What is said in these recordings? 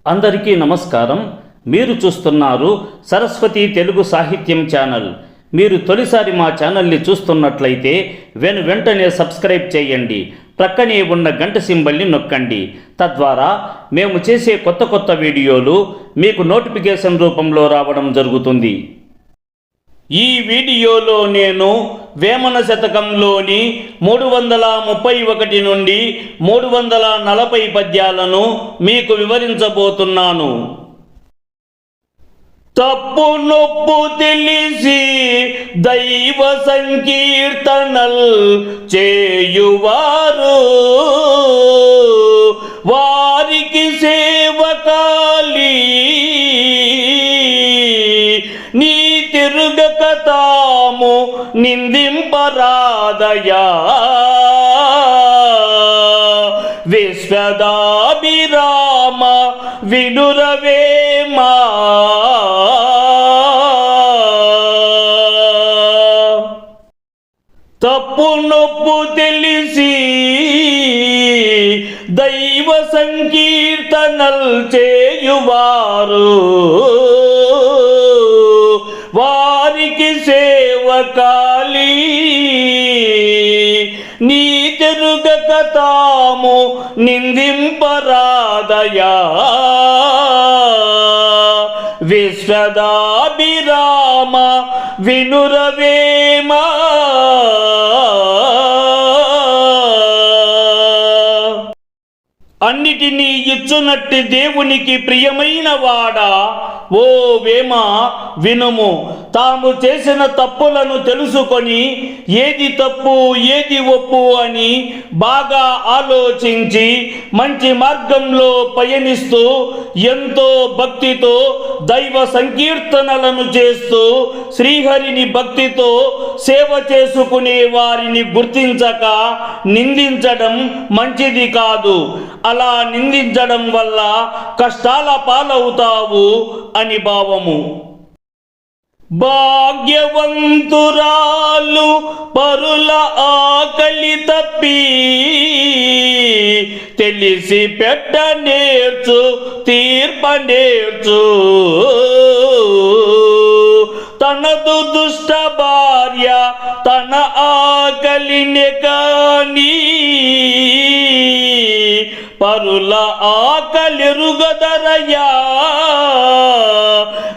అందరికీ నమస్కారం. మీరు చూస్తున్నారు సరస్వతి తెలుగు సాహిత్యం ఛానల్. మీరు తొలిసారి మా ఛానల్ని చూస్తున్నట్లయితే వెంటనే సబ్స్క్రైబ్ చేయండి. ప్రక్కనే ఉన్న గంట సింబల్ని నొక్కండి. తద్వారా మేము చేసే కొత్త వీడియోలు మీకు నోటిఫికేషన్ రూపంలో రావడం జరుగుతుంది. ఈ వీడియోలో నేను వేమన శతకంలోని 331 నుండి 340 పద్యాలను మీకు వివరించబోతున్నాను. తప్పు నొప్పు తెలిసి దైవ సంకీర్తనల్ చేయువారు వారికి సేవకాలి నీ తిరుగక తాము నిందింపరాదయా విశ్వదాభిరామ వినురవేమా. తప్పు నొప్పు తెలిసి దైవ సంకీర్తనల్ చేయువారు వారికి సేవకాలి నీ తెరుగక తాము నిందింపరాదయా విశ్వదాభిరామ వినురవేమా. అన్నిటినీ ఇచ్చునట్టి దేవునికి ప్రియమైన వాడా, ఓ వేమ వినుము. తాము చేసిన తప్పులను తెలుసుకొని ఏది తప్పు ఏది ఒప్పు అని బాగా ఆలోచించి మంచి మార్గంలో పయనిస్తూ ఎంతో భక్తితో దైవ సంకీర్తనలను చేస్తూ శ్రీహరిని భక్తితో సేవ చేసుకునే వారిని గుర్తించక నిందించడం మంచిది కాదు. అలా నిందించడం వల్ల కష్టాల పాలవుతావు అని భావము. భాగ్యవంతురాలు పరుల ఆకలి తప్పి తెలిసి పెట్ట నేర్చు తీర్ప నేర్చు తనదు దుష్ట భార్య తన ఆకలిని కాని పరుల ఆకలిరుగదరయా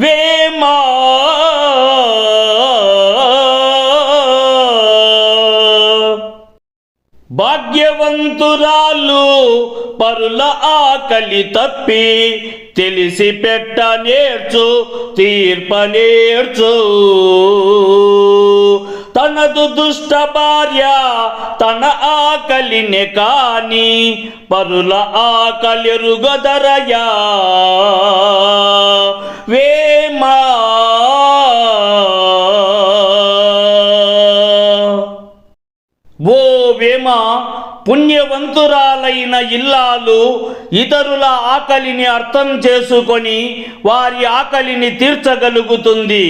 వేమా. భాగ్యవంతురాలు పరుల ఆకలి తప్పి తెలిసి పెట్ట నేర్చు తీర్ప నేర్చు తనదు దుష్ట భార్య తన ఆకలిని కాని పరుల ఆకలిరుగదరయా వేమా. ఓ వేమ, పుణ్యవంతురాలైన ఇల్లాలు ఇతరుల ఆకలిని అర్థం చేసుకొని వారి ఆకలిని తీర్చగలుగుతుంది.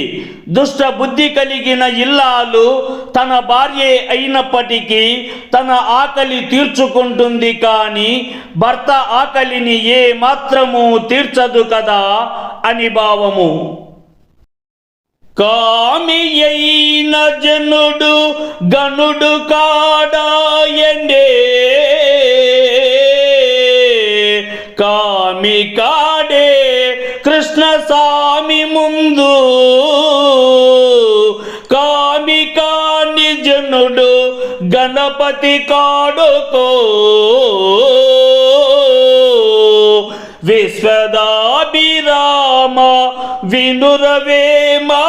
దుష్ట బుద్ధి కలిగిన ఇల్లాలు తన భార్యే అయినప్పటికీ తన ఆకలి తీర్చుకుంటుంది, కానీ భర్త ఆకలిని ఏ మాత్రము తీర్చదు కదా అని భావము. కామి అయిన జనుడు గనుడు కాడాయండే కామి కాడే కృష్ణ స్వామి ముందు కామి కాని జనుడు గణపతి కాడుకో విశ్వదాభిరామ వినురవేమా.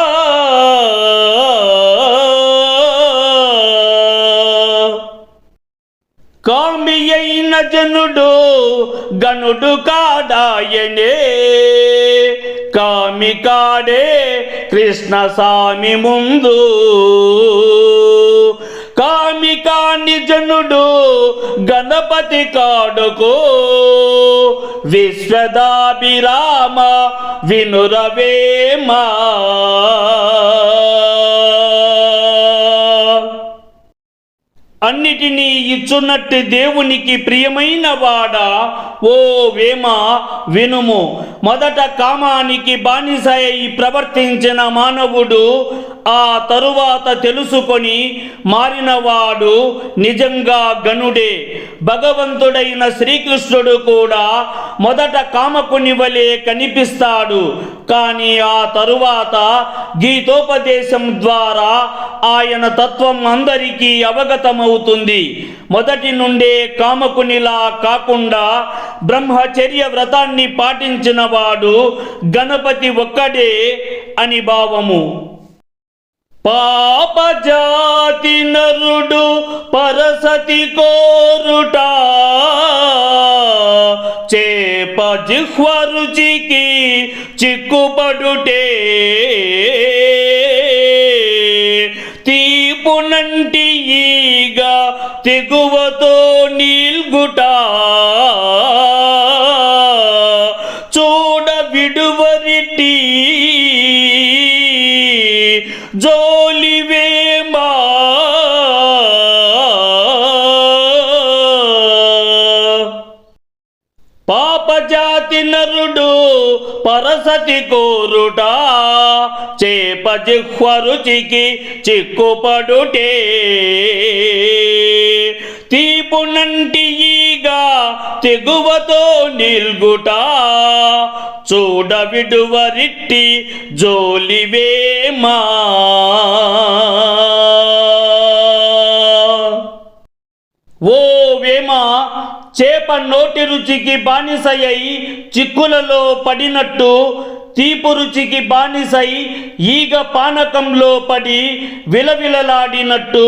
కామి అయిన జనుడు గనుడు కాడాయనే కామి కాడే కృష్ణ స్వామి ముందు కామి కాని జనుడు గణపతి కాడుకో విశ్వదాభిరామ వినురవేమా. అన్నిటినీ ఇచ్చున్నట్టు దేవునికి ప్రియమైన వాడా, ఓ వేమ వినుము. మొదట కామానికి బానిసై ప్రవర్తించిన మానవుడు ఆ తరువాత తెలుసుకొని మారినవాడు నిజంగా గనుడే. భగవంతుడైన శ్రీకృష్ణుడు కూడా మొదట కామకుని వలె కనిపిస్తాడు, కానీ ఆ తరువాత గీతోపదేశం ద్వారా ఆయన తత్వం అందరికీ అవగతమవుతుంది. మొదటి నుండే కామకునిలా కాకుండా బ్రహ్మచర్య వ్రతాన్ని పాటించిన వాడు గణపతి ఒక్కడే అని భావము. పాపజాతి నరుడు పరసతి కోరుట, చేప జిహ్వ రుచికి చిక్కుపడుటే, తీపునంటి ఈగ తెగువతో నీల్గుట, చూడ విడువరిటి జోలివేమా. పాపజాతి నరుడు పరసతి కోరుట, చేప జిహ్వ రుచికి చిక్కుపడుటే, తీపునంటి ఈగ తెగువతో నిల్గుట, చూడ విడువరిట్టి జోలివేమా. ఓ వేమ, చేప నోటి రుచికి బానిసై చిక్కులలో పడినట్టు, తీపు రుచికి బానిసై ఈగ పానకంలో పడి విలవిలలాడినట్టు,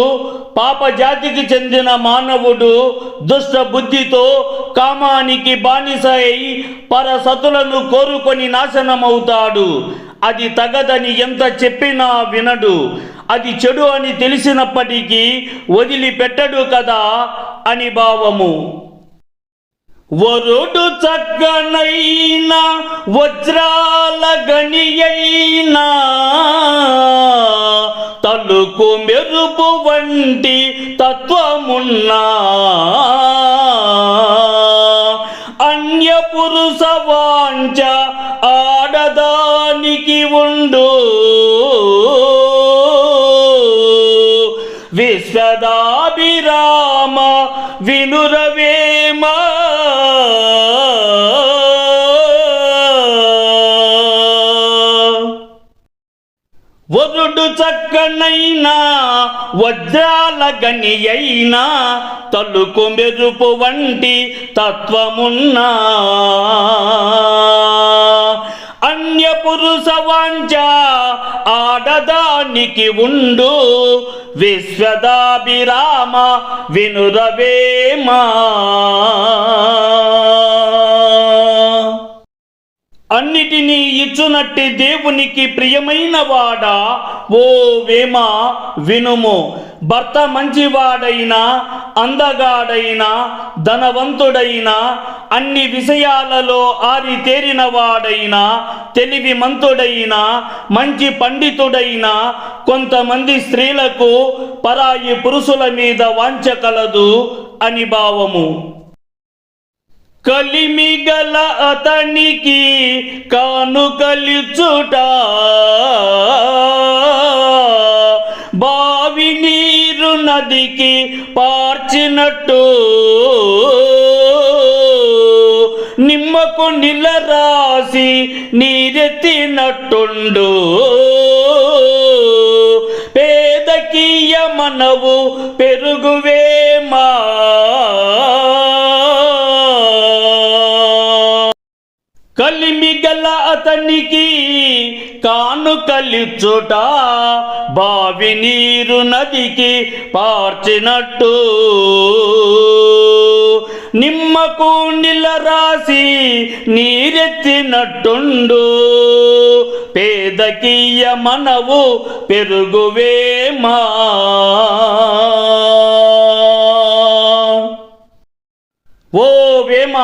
పాపజాతికి చెందిన మానవుడు దుష్ట బుద్ధితో కామానికి బానిసై పరసతులను కోరుకొని నాశనమవుతాడు. అది తగదని ఎంత చెప్పినా వినడు. అది చెడు అని తెలిసినప్పటికీ వదిలిపెట్టడు కదా అని భావము. వరుడు చక్కనైనా వజ్రాల గనియైనా, తలుకు మెరుపు వంటి తత్వమున్నా, అన్య పురుష వాంఛ ఆడదానికి ఉండు, విశ్వదాభిరామ వినురవేమ. వరుడు చక్కనైనా వజ్రాల గనియైనా, తలుకు మెరుపు వంటి తత్వమున్నా, అన్య పురుష వాంఛ ఆడదానికి ఉండు, విశ్వదాభిరామ వినురవేమా. అన్నిటినీ ఇచ్చునట్టి దేవునికి ప్రియమైన వాడా, ఓ వేమ వినుము. భర్త మంచివాడైనా, అందగాడైనా, ధనవంతుడైనా, అన్ని విషయాలలో ఆరితేరిన వాడైనా, తెలివిమంతుడైనా, మంచి పండితుడైనా, కొంతమంది స్త్రీలకు పరాయి పురుషుల మీద వాంఛ కలదు అని భావము. కలిమిగల అతనికి కానుకలిచ్చుట, బావి నీరు నదికి పార్చినట్టు, నిమ్మకు నిలరాసి నీరెత్తినట్టుండు, పేదకీయ మనవు పెరుగువేమా. కలిమిగల అతనికి కానుకలిచ్చుట, బావి నీరు నదికి పార్చినట్టు, నిమ్మకు నిలరాసి నీరెత్తినట్టుండు, పేదకీయ మనవు పెరుగువేమా. ఓ వేమ,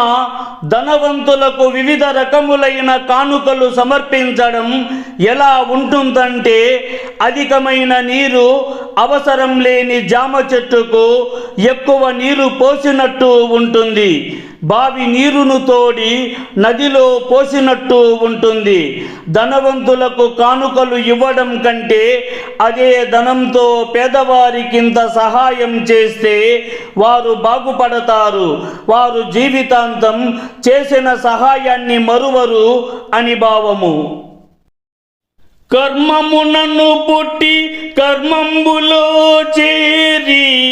ధనవంతులకు వివిధ రకములైన కానుకలు సమర్పించడం ఎలా ఉంటుందంటే, అధికమైన నీరు అవసరం లేని జామ చెట్టుకు ఎక్కువ నీరు పోసినట్టు ఉంటుంది. బావి నీరును తోడి నదిలో పోసినట్టు ఉంటుంది. ధనవంతులకు కానుకలు ఇవ్వడం కంటే అదే ధనంతో పేదవారికింత సహాయం చేస్తే వారు బాగుపడతారు. వారు జీవితాంతం చేసిన సహాయాన్ని మరువరు అని భావము. కర్మమునను పుట్టి కర్మంబులో చేరి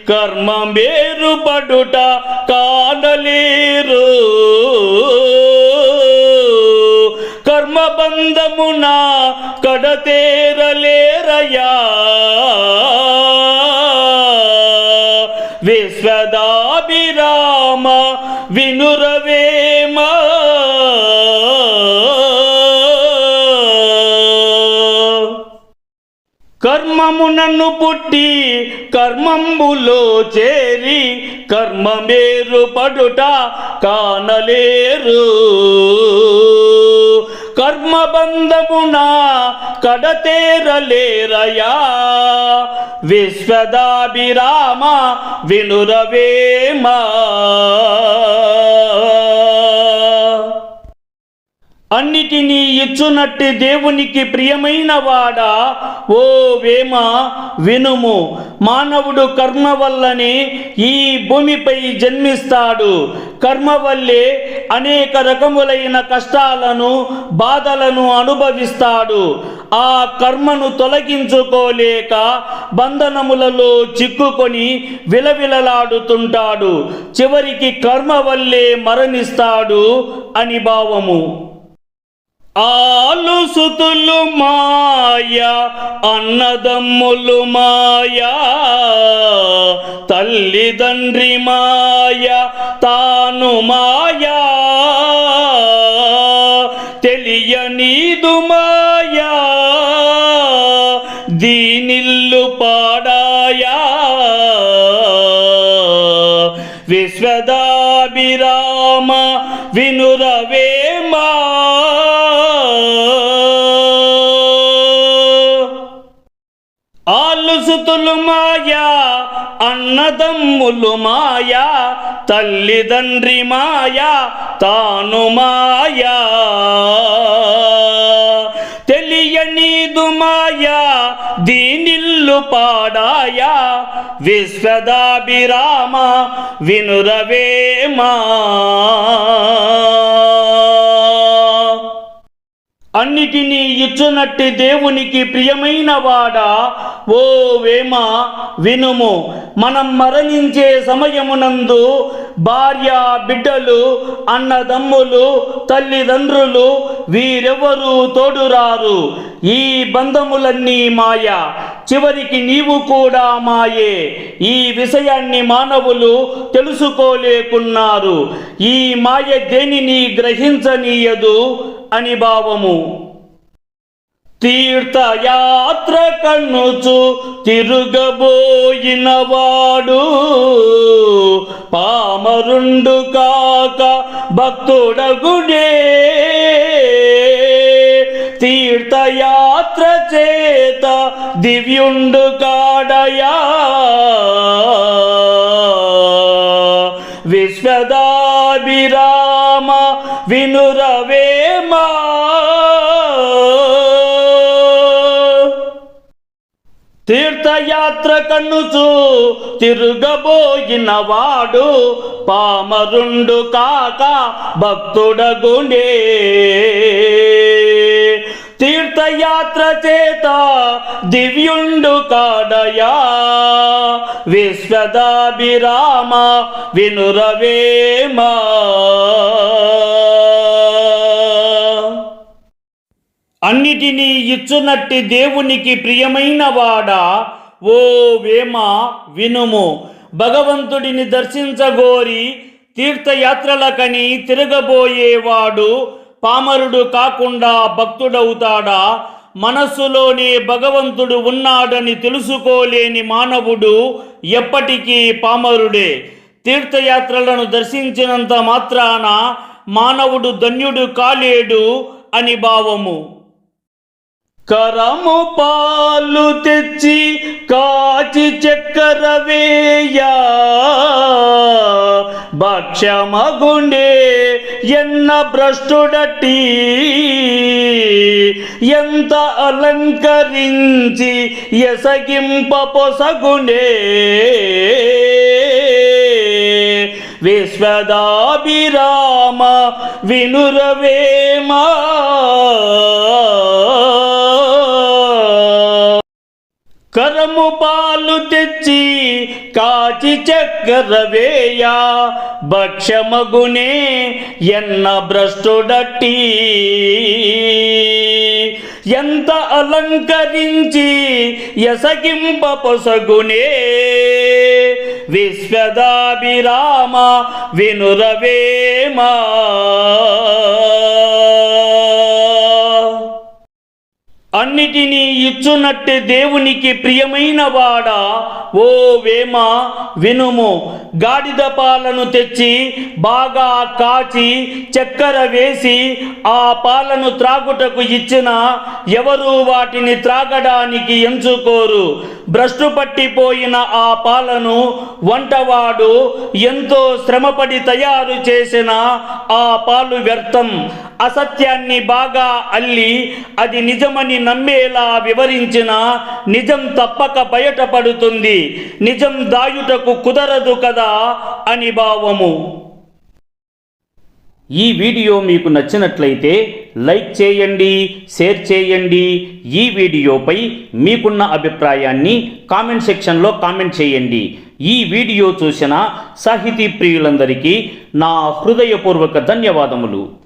కర్మ వేరుపడుట కానలేరు. కర్మబంధమున కడతేరలేరయా విశ్వదాభిరామ వినురవేమ. కర్మమునను పుట్టి కర్మంబులో చేరి కర్మమేరు పడుట కానలేరు. కర్మబంధమున కడతేరలేరయా విశ్వదాభిరామ వినురవేమ. అన్నిటినీ ఇచ్చునట్టి దేవునికి ప్రియమైన వాడా, ఓ వేమ వినుము. మానవుడు కర్మ వల్లనే ఈ భూమిపై జన్మిస్తాడు. కర్మ వల్లే అనేక రకములైన కష్టాలను బాధలను అనుభవిస్తాడు. ఆ కర్మను తొలగించుకోలేక బంధనములలో చిక్కుకొని విలవిలలాడుతుంటాడు. చివరికి కర్మ వల్లే మరణిస్తాడు అని భావము. ఆలుసుతులు మాయా అన్నదమ్ములు మాయా తల్లిదండ్రి మాయా తాను మాయా తెలియనీదు మాయా దీనిల్లు పాడాయా విశ్వదాభిరామ వినురవేమ. ఆలుసుతులు మాయా అన్నదమ్ములు మాయా తల్లిదండ్రి మాయా తాను మాయా తెలియనీదు మాయా దీనిల్లు పాడాయా విశ్వదాభిరామ వినురవేమ. అన్నిటినీ ఇచ్చునట్టి దేవునికి ప్రియమైన వాడా, ఓ వేమ వినుము. మనం మరణించే సమయమునందు భార్య బిడ్డలు అన్నదమ్ములు తల్లిదండ్రులు వీరెవరూ తోడురారు. ఈ బంధములన్నీ మాయ. చివరికి నీవు కూడా మాయే. ఈ విషయాన్ని మానవులు తెలుసుకోలేకున్నారు. ఈ మాయ దేనిని గ్రహించనీయదు అని భావము. తీర్థయాత్ర కన్నుచు తిరుగబోయినవాడు పామరుండు కాక భక్తుడగుడే. తీర్థయాత్ర చేత దివ్యుండు కాడయా విశ్వదాభిరామ వినురవేమ. తీర్థయాత్ర కన్నుచు తిరుగబోయినవాడు పామరుండు కాక భక్తుడగునే. తీర్థయాత్ర చేత దివ్యుండు కాడయా విశ్వదాభిరామ వినురవేమ. అన్నిటినీ ఇచ్చునట్టి దేవునికి ప్రియమైన వాడా, ఓ వేమ వినుము. భగవంతుడిని దర్శించగోరి తీర్థయాత్రలకని తిరగబోయేవాడు పామరుడు కాకుండా భక్తుడవుతాడా? మనస్సులోనే భగవంతుడు ఉన్నాడని తెలుసుకోలేని మానవుడు ఎప్పటికీ పామరుడే. తీర్థయాత్రలను దర్శించినంత మాత్రాన మానవుడు ధన్యుడు కాలేడు అని భావము. కరము పాలు తెచ్చి కాచి చక్కెర వేయా భక్ష్యమగుండే ఎన్న భ్రష్టుడటి ఎంత అలంకరించి ఎసగింప పొసగుండే విశ్వదాభిరామ వినురవేమా కరము పాలు తెచ్చి కాచి చక్కెర వేయా భక్ష్యమగునే ఎన్న భ్రష్టుడట్టి ఎంత అలంకరించి ఎసగింప పొసగునే విశ్వదాభిరామ వినురవేమా అన్నిటినీ ఇచ్చునట్టు దేవునికి ప్రియమైన వాడా ఓ వేమ వినుము. గాడిద పాలను తెచ్చి బాగా కాచి చక్కెర వేసి ఆ పాలను త్రాగుటకు ఇచ్చిన ఎవరు వాటిని త్రాగడానికి ఎంచుకోరు. భ్రష్టు పట్టిపోయిన ఆ పాలను వంటవాడు ఎంతో శ్రమపడి తయారు చేసిన ఆ పాలు వ్యర్థం. అసత్యాన్ని బాగా అల్లి అది నిజమని నమ్మేలా వివరించిన నిజం తప్పక బయటపడుతుంది. నిజం దాయుటకు కుదరదు కదా అని భావము. ఈ వీడియో మీకు నచ్చినట్లయితే లైక్ చేయండి, షేర్ చేయండి. ఈ వీడియోపై మీకున్న అభిప్రాయాన్ని కామెంట్ సెక్షన్లో కామెంట్ చేయండి. ఈ వీడియో చూసిన సాహితీ ప్రియులందరికీ నా హృదయపూర్వక ధన్యవాదములు.